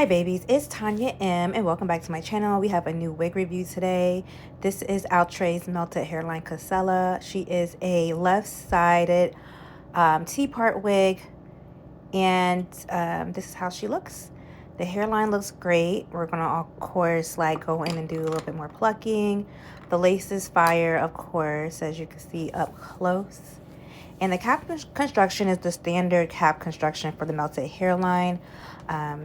Hi babies, it's Tanya M and welcome back to my channel. We have a new wig review today. This is Outre's Melted Hairline Casella. She is a left-sided T-part wig, and this is how she looks. The hairline looks great. We're gonna of course go in and do a little bit more plucking. The lace is fire, of course, as you can see up close. And the cap construction is the standard cap construction for the melted hairline.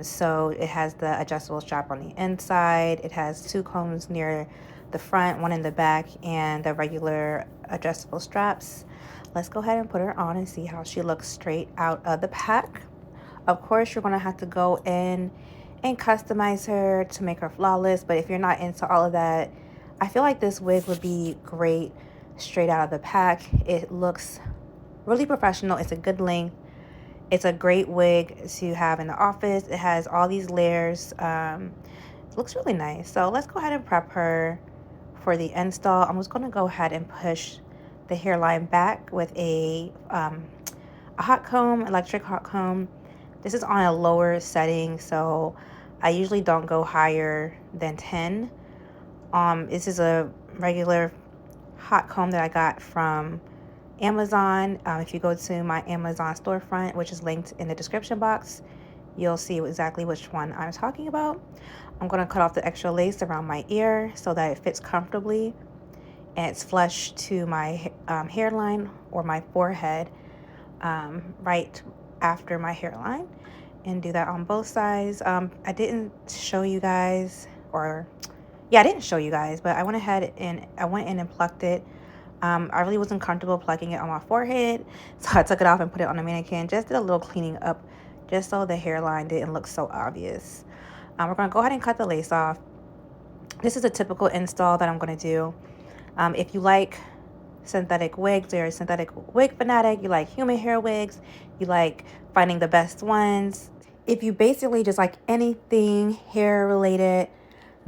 So it has the adjustable strap on the inside. It has two combs near the front, one in the back, and the regular adjustable straps. Let's go ahead and put her on and see how she looks straight out of the pack. Of course, you're gonna have to go in and customize her to make her flawless, but if you're not into all of that, I feel like this wig would be great straight out of the pack. It looks really professional. It's a good length. It's a great wig to have in the office. It has all these layers. It looks really nice. So let's go ahead and prep her for the install. I'm just going to go ahead and push the hairline back with a hot comb, electric hot comb. This is on a lower setting, so I usually don't go higher than 10. This is a regular hot comb that I got from Amazon. If you go to my Amazon storefront, which is linked in the description box, you'll see exactly which one I'm talking about. I'm going to cut off the extra lace around my ear so that it fits comfortably and it's flush to my hairline or my forehead, right after my hairline, and do that on both sides. I didn't show you guys, or yeah, I didn't show you guys, but I went ahead and I went in and plucked it. I really wasn't comfortable plucking it on my forehead, so I took it off and put it on a mannequin. Just did a little cleaning up just so the hairline didn't look so obvious. We're going to go ahead and cut the lace off. This is a typical install that I'm going to do. If you like synthetic wigs, you're a synthetic wig fanatic, you like human hair wigs, you like finding the best ones, if you basically just like anything hair related,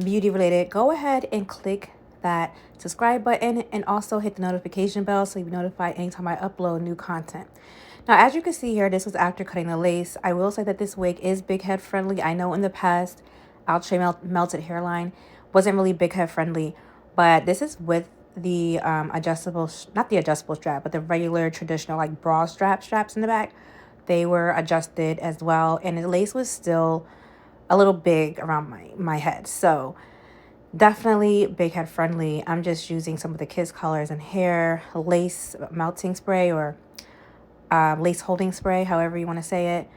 beauty related, go ahead and click that subscribe button and also hit the notification bell so you'll be notified anytime I upload new content. Now, as you can see here, this was after cutting the lace. I will say that this wig is big head friendly. I know in the past, Outre Melted Hairline wasn't really big head friendly, but this is with the adjustable, not the adjustable strap, but the regular traditional like bra straps in the back. They were adjusted as well, and the lace was still a little big around my head. So definitely big head friendly. I'm just using some of the Kiss colors and hair lace melting spray, or lace holding spray, however you want to say it.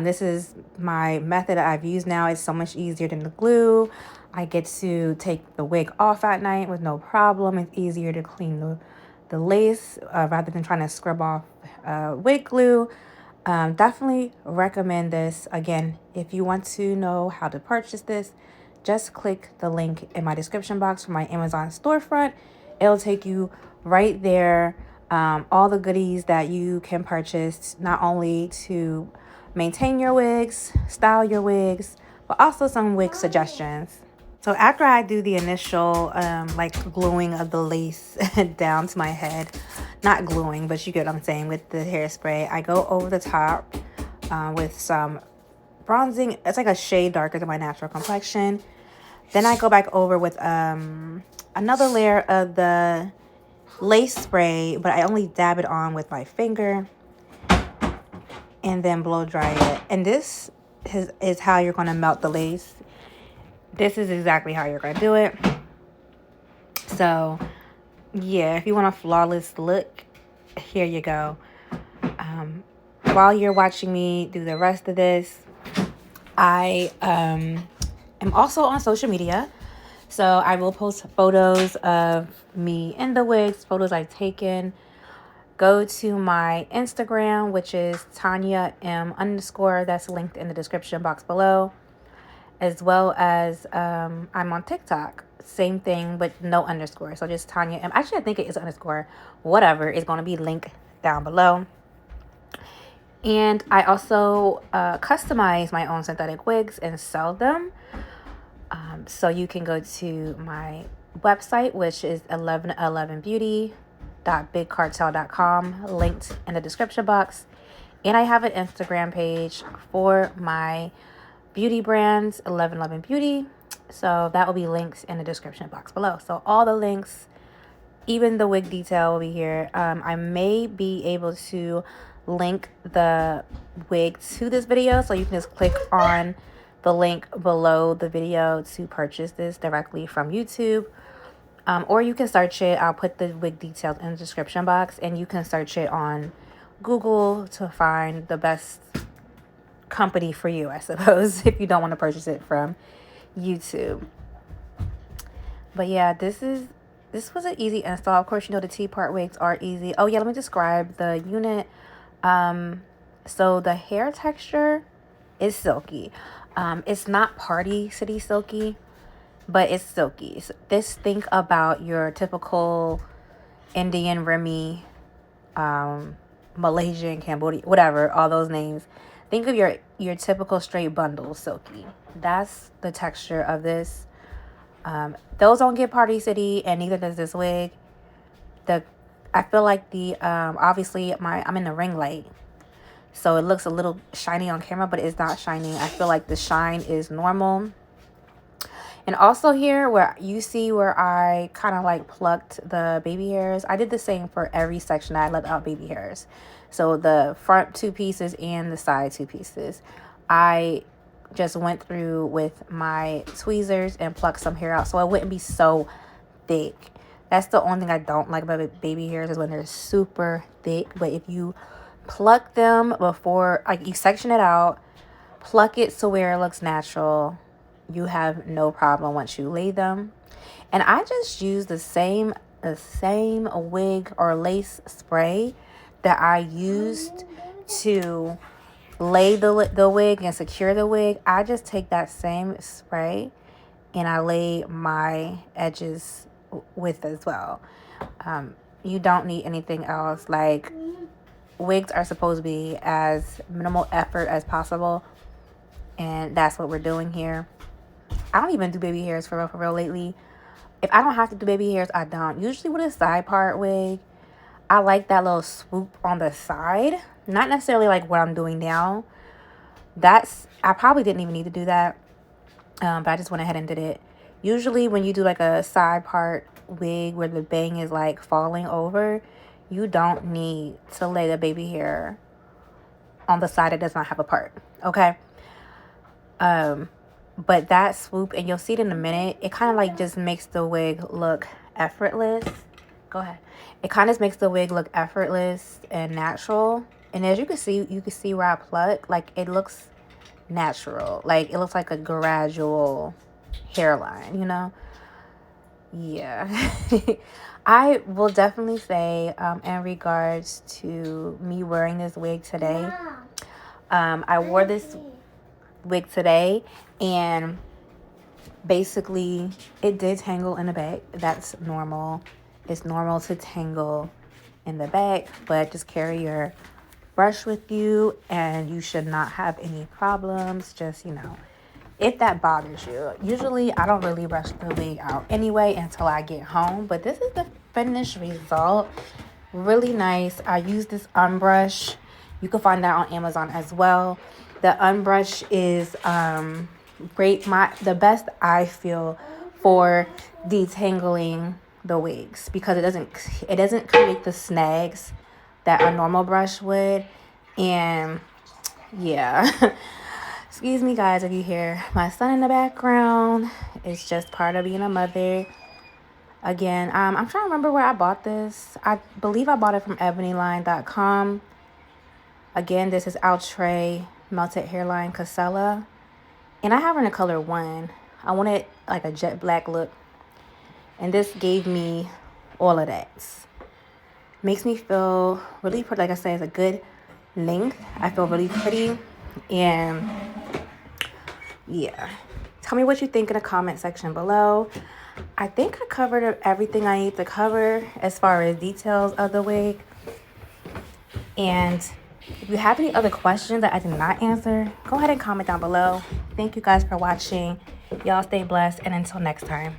This is my method that I've used now. It's so much easier than the glue. I get to take the wig off at night with no problem. It's easier to clean the lace rather than trying to scrub off wig glue. Definitely recommend this. Again, if you want to know how to purchase this, just click the link in my description box for my Amazon storefront. It'll take you right there. All the goodies that you can purchase, not only to maintain your wigs, style your wigs, but also some wig suggestions. So after I do the initial gluing of the lace down to my head, not gluing, but you get what I'm saying, with the hairspray, I go over the top with some bronzing. It's like a shade darker than my natural complexion. Then I go back over with another layer of the lace spray, but I only dab it on with my finger and then blow dry it. And this is how you're going to melt the lace. This is exactly how you're going to do it. So yeah, if you want a flawless look, here you go. While you're watching me do the rest of this, I am also on social media. So I will post photos of me in the wigs, photos I've taken. Go to my Instagram, which is Tanya M _. That's linked in the description box below. As well as I'm on TikTok. Same thing, but no underscore. So just Tanya M. Actually, I think it is underscore. Whatever is going to be linked down below. And I also customize my own synthetic wigs and sell them. So you can go to my website, which is 1111beauty.bigcartel.com, linked in the description box. And I have an Instagram page for my beauty brands, 1111 Beauty. So that will be links in the description box below. So all the links, even the wig detail will be here. I may be able to link the wig to this video, so you can just click on the link below the video to purchase this directly from YouTube. Or you can search it. I'll put the wig details in the description box, and you can search it on Google to find the best company for you, I suppose, if you don't want to purchase it from YouTube. But yeah, this was an easy install. Of course, you know the T-part wigs are easy. Oh yeah, let me describe the unit. So the hair texture is silky. It's not Party City silky, but it's silky. So think about your typical Indian, Remy, Malaysian, Cambodia, whatever, all those names. Think of your typical straight bundle silky. That's the texture of this. Those don't get Party City, and neither does this wig. I feel like obviously I'm in the ring light, so it looks a little shiny on camera, but it's not shining. I feel like the shine is normal. And also here where you see where I kind of like plucked the baby hairs, I did the same for every section that I left out baby hairs. So the front 2 pieces and the side 2 pieces, I just went through with my tweezers and plucked some hair out so it wouldn't be so thick. That's the only thing I don't like about baby hairs, is when they're super thick. But if you pluck them before, like you section it out, pluck it to where it looks natural, you have no problem once you lay them. And I just use the same wig or lace spray that I used to lay the wig and secure the wig. I just take that same spray and I lay my edges with as well. You don't need anything else. Like, wigs are supposed to be as minimal effort as possible, and that's what we're doing here. I don't even do baby hairs for real lately. If I don't have to do baby hairs, I don't. Usually with a side part wig, I like that little swoop on the side. Not necessarily like what I'm doing now. I probably didn't even need to do that. But I just went ahead and did it. Usually when you do like a side part wig where the bang is like falling over, you don't need to lay the baby hair on the side that does not have a part. Okay? But that swoop, and you'll see it in a minute, it kind of like just makes the wig look effortless. Go ahead. It kind of makes the wig look effortless and natural. And as you can see where I pluck, like it looks natural. Like it looks like a gradual hairline, you know? Yeah. I will definitely say, in regards to me wearing this wig today, I wore this wig today, and basically it did tangle in the back. That's normal. It's normal to tangle in the back, but just carry your brush with you and you should not have any problems. Just, you know, if that bothers you. Usually I don't really brush the wig out anyway until I get home, but this is the finished result. Really nice. I use this unbrush. You can find that on Amazon as well. The unbrush is great. The best, I feel, for detangling the wigs, because it doesn't create the snags that a normal brush would. And yeah. Excuse me guys if you hear my son in the background. It's just part of being a mother. Again, I'm trying to remember where I bought this. I believe I bought it from ebonyline.com. Again, this is Outre Melted Hairline Casella, and I have her in the color 1. I wanted like a jet black look, and this gave me all of that. Makes me feel really pretty. Like I said, it's a good length. I feel really pretty. And yeah, tell me what you think in the comment section below. I think I covered everything I need to cover as far as details of the wig. And if you have any other questions that I did not answer, go ahead and comment down below. Thank you guys for watching. Y'all stay blessed, and until next time.